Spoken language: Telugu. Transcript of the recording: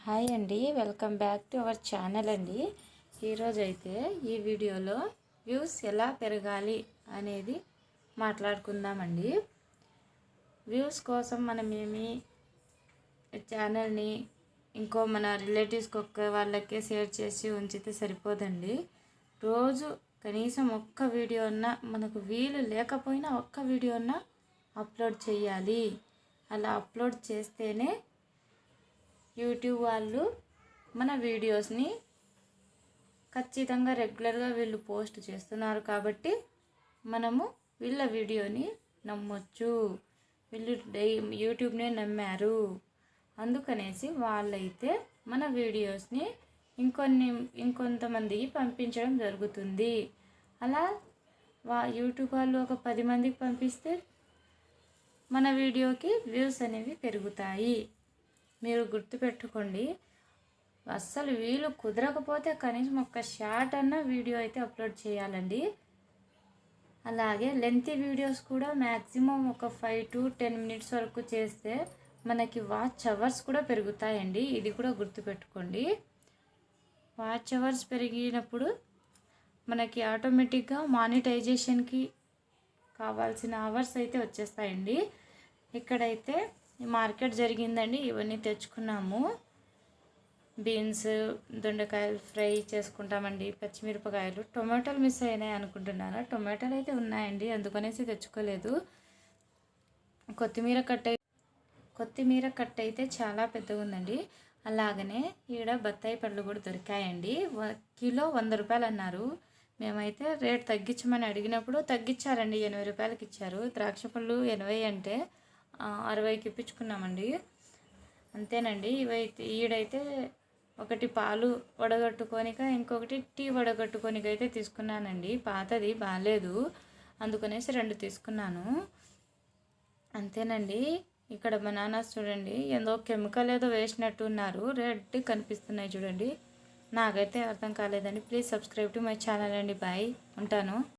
హాయ్ అండి, welcome back to our channel అండి. ఈరోజు అయితే ఈ వీడియోలో వ్యూస్ ఎలా పెరగాలి అనేది మాట్లాడుకుందామండి. వ్యూస్ కోసం మనం ఛానల్ని ఇంకో మన రిలేటివ్స్కి వాళ్ళకే షేర్ చేసి ఉంచితే సరిపోదండి. రోజు కనీసం ఒక్క వీడియో అన్నా, మనకు వీలు లేకపోయినా ఒక్క వీడియో అన్నా అప్లోడ్ చేయాలి. అలా అప్లోడ్ చేస్తేనే యూట్యూబ్ వాళ్ళు మన వీడియోస్ని ఖచ్చితంగా రెగ్యులర్గా వీళ్ళు పోస్ట్ చేస్తున్నారు కాబట్టి మనము వీళ్ళ వీడియోని నమ్మొచ్చు. వీళ్ళు యూట్యూబ్నే నమ్మారు, అందుకనేసి వాళ్ళైతే మన వీడియోస్ని ఇంకొంతమందికి పంపించడం జరుగుతుంది. అలా యూట్యూబ్ వాళ్ళు ఒక 10 మందికి పంపిస్తే మన వీడియోకి వ్యూస్ అనేవి పెరుగుతాయి. మీరు గుర్తుపెట్టుకోండి, అస్సలు వీలు కుదరకపోతే కనీసం ఒక షార్ట్ అన్న వీడియో అయితే అప్లోడ్ చేయాలండి. అలాగే లెంతీ వీడియోస్ కూడా మ్యాక్సిమం ఒక 5 to 10 minutes వరకు చేస్తే మనకి వాచ్ అవర్స్ కూడా పెరుగుతాయండి. ఇది కూడా గుర్తుపెట్టుకోండి. వాచ్ అవర్స్ పెరిగినప్పుడు మనకి ఆటోమేటిక్గా మానిటైజేషన్కి కావాల్సిన అవర్స్ అయితే వచ్చేస్తాయండి. ఇక్కడైతే మార్కెట్ జరిగిందండి, ఇవన్నీ తెచ్చుకున్నాము. బీన్స్, దొండకాయలు ఫ్రై చేసుకుంటామండి, పచ్చిమిరపకాయలు, టొమాటోలు మిస్ అయినాయి అనుకుంటున్నారా? టొమాటోలు అయితే ఉన్నాయండి, అందుకనేసి తెచ్చుకోలేదు. కొత్తిమీర కట్ట అయితే చాలా పెద్దగా ఉందండి. అలాగనే ఈడ బత్తాయి పళ్ళు కూడా దొరికాయండి. కిలో 100 రూపాయలు అన్నారు. మేమైతే రేట్ తగ్గించమని అడిగినప్పుడు తగ్గించారండి, 80 రూపాయలకి ఇచ్చారు. ద్రాక్ష పళ్ళు 80 అంటే 60కి ఇప్పించుకున్నామండి. అంతేనండి. ఈడైతే ఒకటి పాలు వడగట్టుకోనిక, ఇంకొకటి టీ వడగట్టుకోనిక అయితే తీసుకున్నానండి. పాతది బాగాలేదు, అందుకనేసి 2 తీసుకున్నాను. అంతేనండి. ఇక్కడ బనానాస్ చూడండి, ఏదో కెమికల్ ఏదో వేసినట్టు ఉన్నారు, రెడ్ కనిపిస్తున్నాయి చూడండి. నాకైతే అర్థం కాలేదండి. Please subscribe to my channel అండి. బాయ్, ఉంటాను.